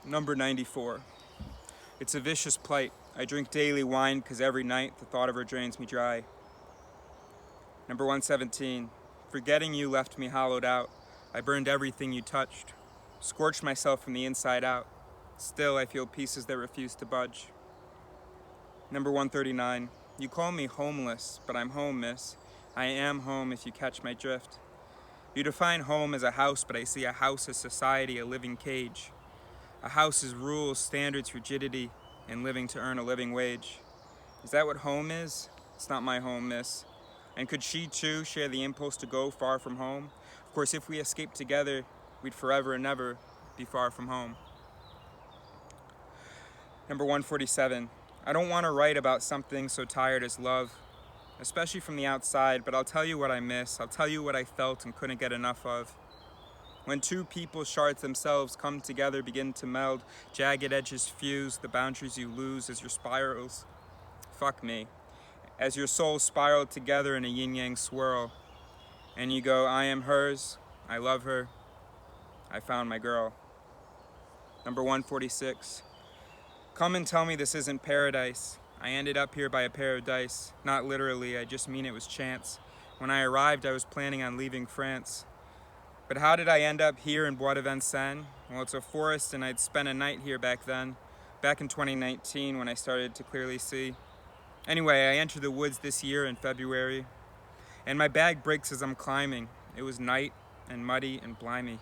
Number 94. It's a vicious plight. I drink daily wine because every night the thought of her drains me dry. Number 117. Forgetting you left me hollowed out. I burned everything you touched. Scorched myself from the inside out. Still, I feel pieces that refuse to budge. Number 139. You call me homeless, but I'm home, miss. I am home if you catch my drift. You define home as a house, but I see a house as society, a living cage. A house is rules, standards, rigidity, and living to earn a living wage. Is that what home is? It's not my home, miss. And could she too share the impulse to go far from home? Of course, if we escaped together, we'd forever and ever be far from home. Number 147. I don't want to write about something so tired as love, especially from the outside, but I'll tell you what I miss. I'll tell you what I felt and couldn't get enough of. When two people shards themselves come together, begin to meld, jagged edges fuse, the boundaries you lose as your spirals. Fuck me. As your souls spiral together in a yin-yang swirl, and you go, I am hers, I love her, I found my girl. Number 146. Come and tell me this isn't paradise. I ended up here by a pair of dice. Not literally, I just mean it was chance. When I arrived, I was planning on leaving France. But how did I end up here in Bois de Vincennes? Well, it's a forest and I'd spent a night here back then, back in 2019 when I started to clearly see. Anyway, I entered the woods this year in February, and my bag breaks as I'm climbing. It was night and muddy and blimey.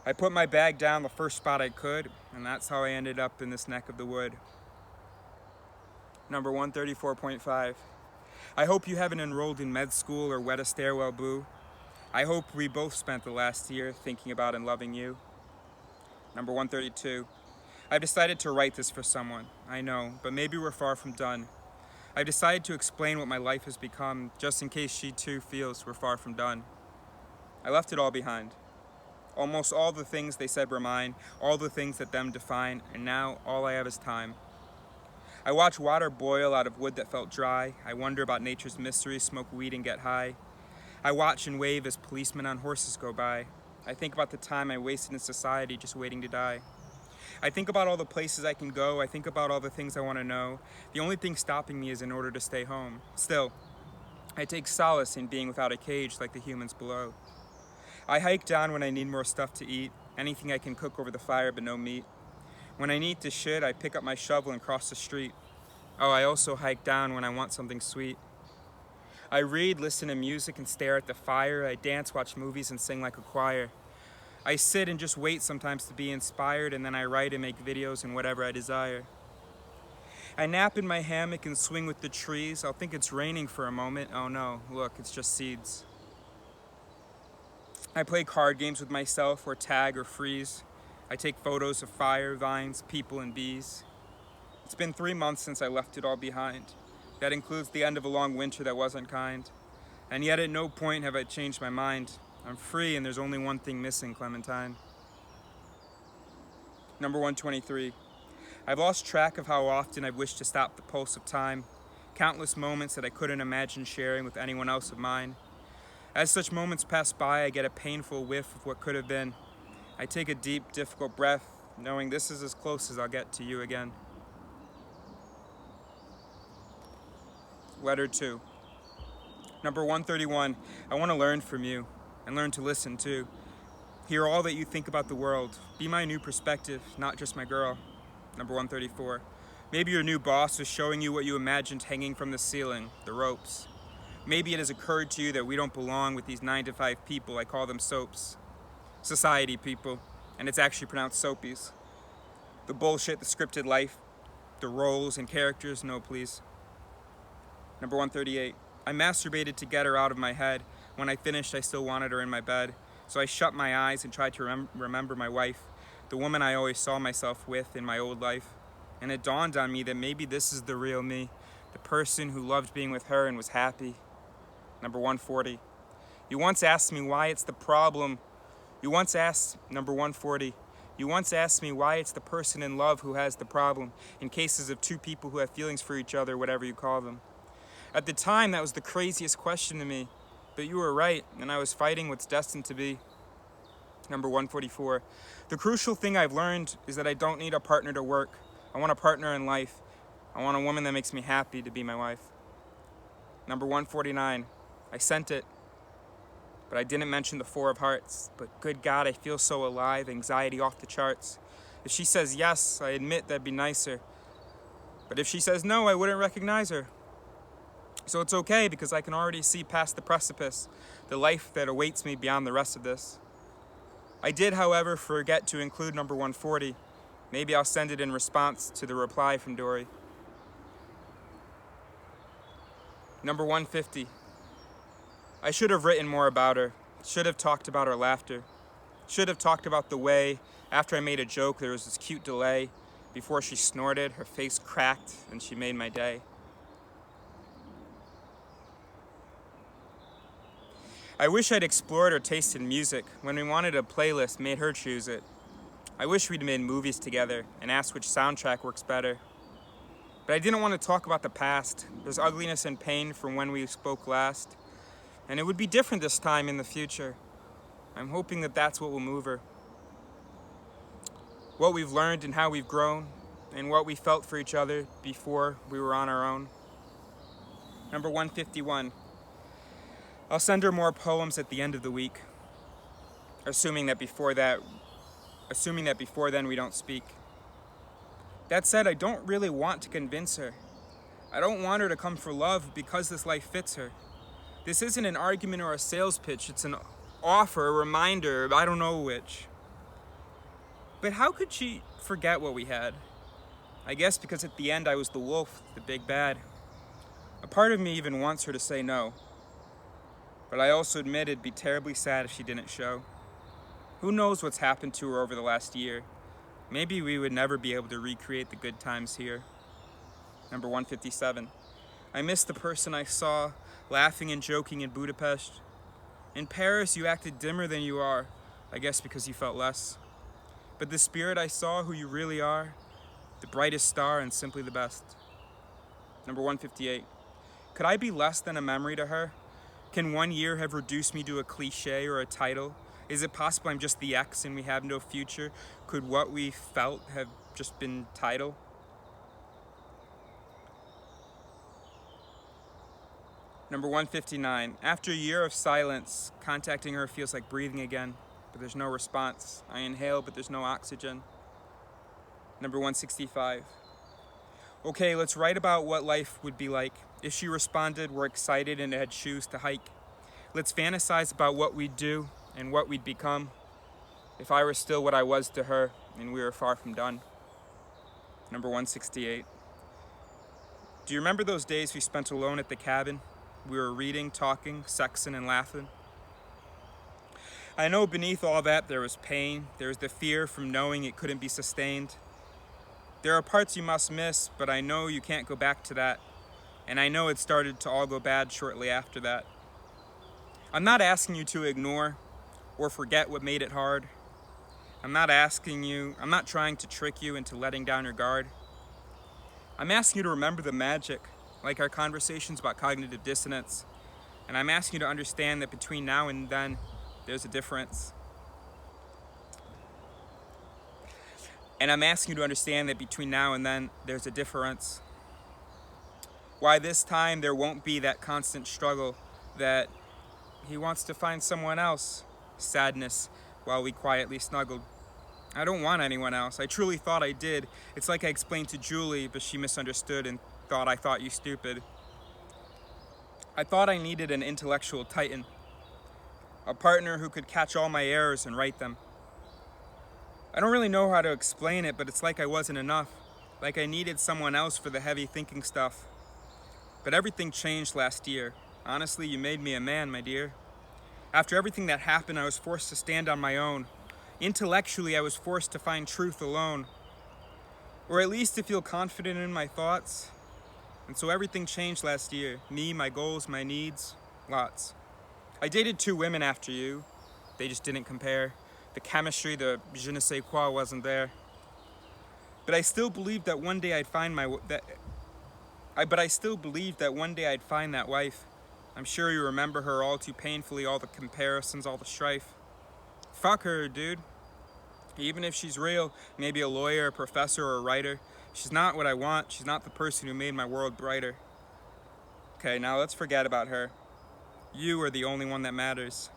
I put my bag down the first spot I could, and that's how I ended up in this neck of the wood. Number 134.5. I hope you haven't enrolled in med school or wet a stairwell boo. I hope we both spent the last year thinking about and loving you. Number 132. I've decided to write this for someone. I know, but maybe we're far from done. I've decided to explain what my life has become, just in case she too feels we're far from done. I left it all behind. Almost all the things they said were mine, all the things that them define, and now all I have is time. I watch water boil out of wood that felt dry. I wonder about nature's mysteries, smoke weed and get high. I watch and wave as policemen on horses go by. I think about the time I wasted in society just waiting to die. I think about all the places I can go. I think about all the things I want to know. The only thing stopping me is in order to stay home. Still, I take solace in being without a cage like the humans below. I hike down when I need more stuff to eat, anything I can cook over the fire but no meat. When I need to shit, I pick up my shovel and cross the street. Oh, I also hike down when I want something sweet. I read, listen to music, and stare at the fire. I dance, watch movies, and sing like a choir. I sit and just wait sometimes to be inspired, and then I write and make videos and whatever I desire. I nap in my hammock and swing with the trees. I'll think it's raining for a moment. Oh no, look, it's just seeds. I play card games with myself, or tag or freeze. I take photos of fire, vines, people, and bees. It's been 3 months since I left it all behind. That includes the end of a long winter that wasn't kind. And yet at no point have I changed my mind. I'm free and there's only one thing missing, Clementine. Number 123. I've lost track of how often I've wished to stop the pulse of time. Countless moments that I couldn't imagine sharing with anyone else of mine. As such moments pass by, I get a painful whiff of what could have been. I take a deep, difficult breath, knowing this is as close as I'll get to you again. Letter 2. Number 131. I want to learn from you, and learn to listen too. Hear all that you think about the world. Be my new perspective, not just my girl. Number 134. Maybe your new boss is showing you what you imagined hanging from the ceiling, the ropes. Maybe it has occurred to you that we don't belong with these 9-to-5 people. I call them soaps. Society people, and it's actually pronounced soapies. The bullshit, the scripted life, the roles and characters, no please. Number 138. I masturbated to get her out of my head. When I finished, I still wanted her in my bed. So I shut my eyes and tried to remember my wife, the woman I always saw myself with in my old life. And it dawned on me that maybe this is the real me, the person who loved being with her and was happy. Number 140. You once asked me why it's the problem. Number 140. You once asked me why it's the person in love who has the problem, in cases of two people who have feelings for each other, whatever you call them. At the time, that was the craziest question to me, but you were right, and I was fighting what's destined to be. Number 144. The crucial thing I've learned is that I don't need a partner to work. I want a partner in life. I want a woman that makes me happy to be my wife. Number 149. I sent it, but I didn't mention the Four of Hearts. But good God, I feel so alive, anxiety off the charts. If she says yes, I admit that'd be nicer. But if she says no, I wouldn't recognize her. So it's okay, because I can already see past the precipice, the life that awaits me beyond the rest of this. I did, however, forget to include number 140. Maybe I'll send it in response to the reply from Dory. Number 150. I should have written more about her. Should have talked about her laughter. Should have talked about the way, after I made a joke, there was this cute delay. Before she snorted, her face cracked, and she made my day. I wish I'd explored her taste in music. When we wanted a playlist, made her choose it. I wish we'd made movies together and asked which soundtrack works better. But I didn't want to talk about the past. There's ugliness and pain from when we spoke last. And it would be different this time in the future. I'm hoping that that's what will move her. What we've learned and how we've grown, and what we felt for each other before we were on our own. Number 151. I'll send her more poems at the end of the week, assuming that before then we don't speak. That said, I don't really want to convince her. I don't want her to come for love because this life fits her. This isn't an argument or a sales pitch. It's an offer, a reminder, I don't know which. But how could she forget what we had? I guess because at the end I was the wolf, the big bad. A part of me even wants her to say no. But I also admit it'd be terribly sad if she didn't show. Who knows what's happened to her over the last year? Maybe we would never be able to recreate the good times here. Number 157. I miss the person I saw laughing and joking in Budapest. In Paris, you acted dimmer than you are, I guess because you felt less. But the spirit I saw, who you really are, the brightest star and simply the best. Number 158. Could I be less than a memory to her? Can 1 year have reduced me to a cliche or a title? Is it possible I'm just the ex and we have no future? Could what we felt have just been title? Number 159. After a year of silence, contacting her feels like breathing again, but there's no response. I inhale, but there's no oxygen. Number 165. Okay, let's write about what life would be like. If she responded, we're excited and had shoes to hike. Let's fantasize about what we'd do and what we'd become if I were still what I was to her and we were far from done. Number 168. Do you remember those days we spent alone at the cabin? We were reading, talking, sexing, and laughing. I know beneath all that there was pain. There was the fear from knowing it couldn't be sustained. There are parts you must miss, but I know you can't go back to that. And I know it started to all go bad shortly after that. I'm not asking you to ignore or forget what made it hard. I'm not trying to trick you into letting down your guard. I'm asking you to remember the magic, like our conversations about cognitive dissonance. And I'm asking you to understand that between now and then, there's a difference. And I'm asking you to understand that between now and then, there's a difference. Why this time there won't be that constant struggle that he wants to find someone else. Sadness while we quietly snuggled. I don't want anyone else. I truly thought I did. It's like I explained to Julie, but she misunderstood and thought I thought you stupid. I thought I needed an intellectual titan. A partner who could catch all my errors and right them. I don't really know how to explain it, but it's like I wasn't enough. Like I needed someone else for the heavy thinking stuff. But everything changed last year. Honestly, you made me a man, my dear. After everything that happened, I was forced to stand on my own. Intellectually, I was forced to find truth alone. Or at least to feel confident in my thoughts. And so everything changed last year. Me, my goals, my needs, lots. I dated 2 women after you. They just didn't compare. The chemistry, the je ne sais quoi wasn't there. But I still believed that one day I'd find that wife. I'm sure you remember her all too painfully, all the comparisons, all the strife. Fuck her, dude. Even if she's real, maybe a lawyer, a professor, or a writer, she's not what I want. She's not the person who made my world brighter. Okay, now let's forget about her. You are the only one that matters.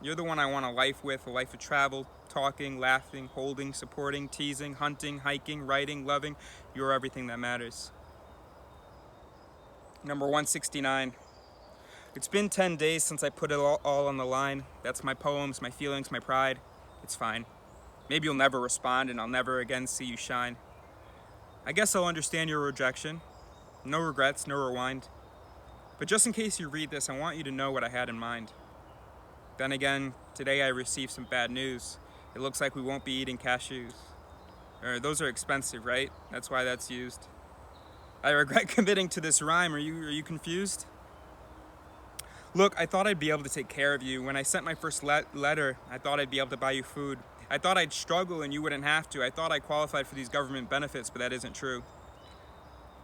You're the one I want a life with, a life of travel, talking, laughing, holding, supporting, teasing, hunting, hiking, writing, loving. You're everything that matters. Number 169. It's been 10 days since I put it all on the line. That's my poems, my feelings, my pride. It's fine. Maybe you'll never respond and I'll never again see you shine. I guess I'll understand your rejection. No regrets, no rewind. But just in case you read this, I want you to know what I had in mind. Then again, today I received some bad news. It looks like we won't be eating cashews. Those are expensive, right? That's why that's used. I regret committing to this rhyme. Are you confused? Look, I thought I'd be able to take care of you. When I sent my first letter, I thought I'd be able to buy you food. I thought I'd struggle and you wouldn't have to. I thought I qualified for these government benefits, but that isn't true.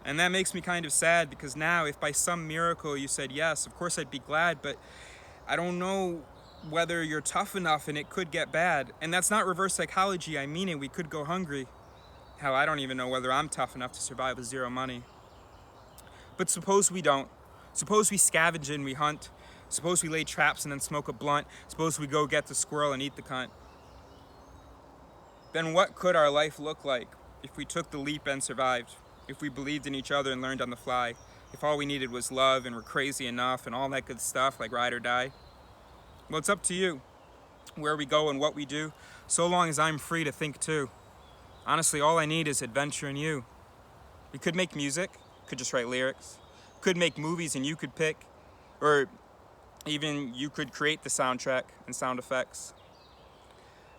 And that makes me kind of sad because now, if by some miracle you said yes, of course I'd be glad, but I don't know whether you're tough enough and it could get bad. And that's not reverse psychology, I mean it, we could go hungry. Hell, I don't even know whether I'm tough enough to survive with zero money. But suppose we don't. Suppose we scavenge and we hunt. Suppose we lay traps and then smoke a blunt. Suppose we go get the squirrel and eat the cunt. Then what could our life look like if we took the leap and survived? If we believed in each other and learned on the fly? If all we needed was love and we're crazy enough and all that good stuff like ride or die? Well, it's up to you where we go and what we do, so long as I'm free to think too. Honestly, all I need is adventure and you. We could make music, could just write lyrics, could make movies and you could pick, or even you could create the soundtrack and sound effects.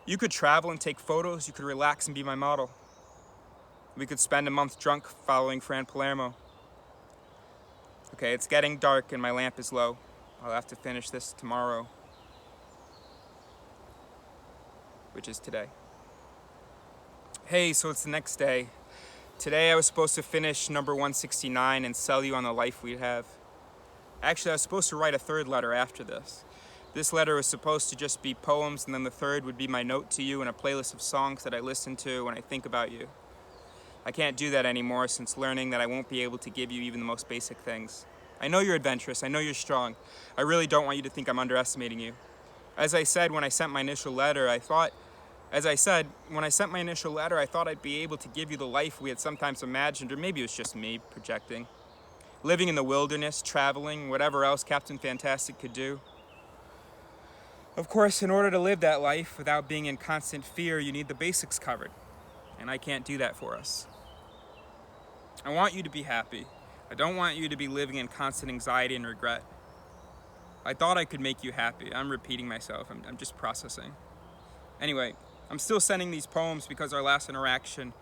You could travel and take photos, you could relax and be my model. We could spend a month drunk following Fran Palermo. Okay, it's getting dark and my lamp is low. I'll have to finish this tomorrow, which is today. Hey, so it's the next day. Today I was supposed to finish number 169 and sell you on the life we'd have. Actually, I was supposed to write a third letter after this. This letter was supposed to just be poems, and then the third would be my note to you and a playlist of songs that I listen to when I think about you. I can't do that anymore since learning that I won't be able to give you even the most basic things. I know you're adventurous, I know you're strong. I really don't want you to think I'm underestimating you. As I said when I sent my initial letter, I thought I'd be able to give you the life we had sometimes imagined, or maybe it was just me projecting. Living in the wilderness, traveling, whatever else Captain Fantastic could do. Of course, in order to live that life without being in constant fear, you need the basics covered. And I can't do that for us. I want you to be happy. I don't want you to be living in constant anxiety and regret. I thought I could make you happy. I'm repeating myself. I'm just processing. Anyway, I'm still sending these poems because our last interaction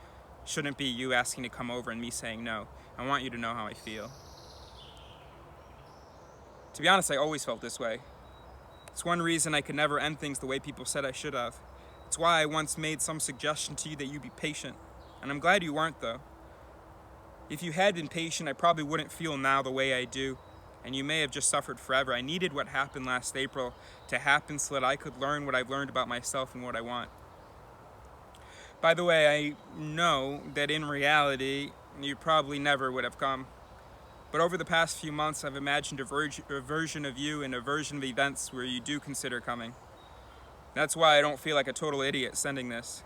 shouldn't be you asking to come over and me saying no. I want you to know how I feel. To be honest, I always felt this way. It's one reason I could never end things the way people said I should have. It's why I once made some suggestion to you that you be patient. And I'm glad you weren't, though. If you had been patient, I probably wouldn't feel now the way I do. And you may have just suffered forever. I needed what happened last April to happen so that I could learn what I've learned about myself and what I want. By the way, I know that in reality, you probably never would have come. But over the past few months, I've imagined a version of you and a version of events where you do consider coming. That's why I don't feel like a total idiot sending this.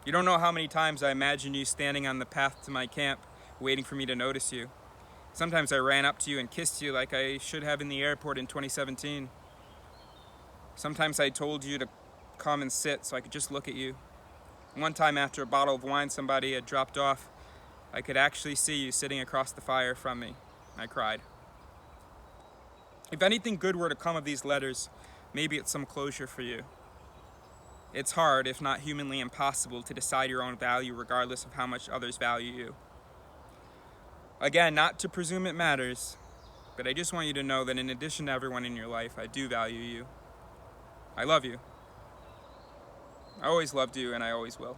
You don't know how many times I imagined you standing on the path to my camp, waiting for me to notice you. Sometimes I ran up to you and kissed you like I should have in the airport in 2017. Sometimes I told you to come and sit so I could just look at you. One time after a bottle of wine somebody had dropped off, I could actually see you sitting across the fire from me. I cried. If anything good were to come of these letters, maybe it's some closure for you. It's hard, if not humanly impossible, to decide your own value regardless of how much others value you. Again, not to presume it matters, but I just want you to know that in addition to everyone in your life, I do value you. I love you. I always loved you, and I always will.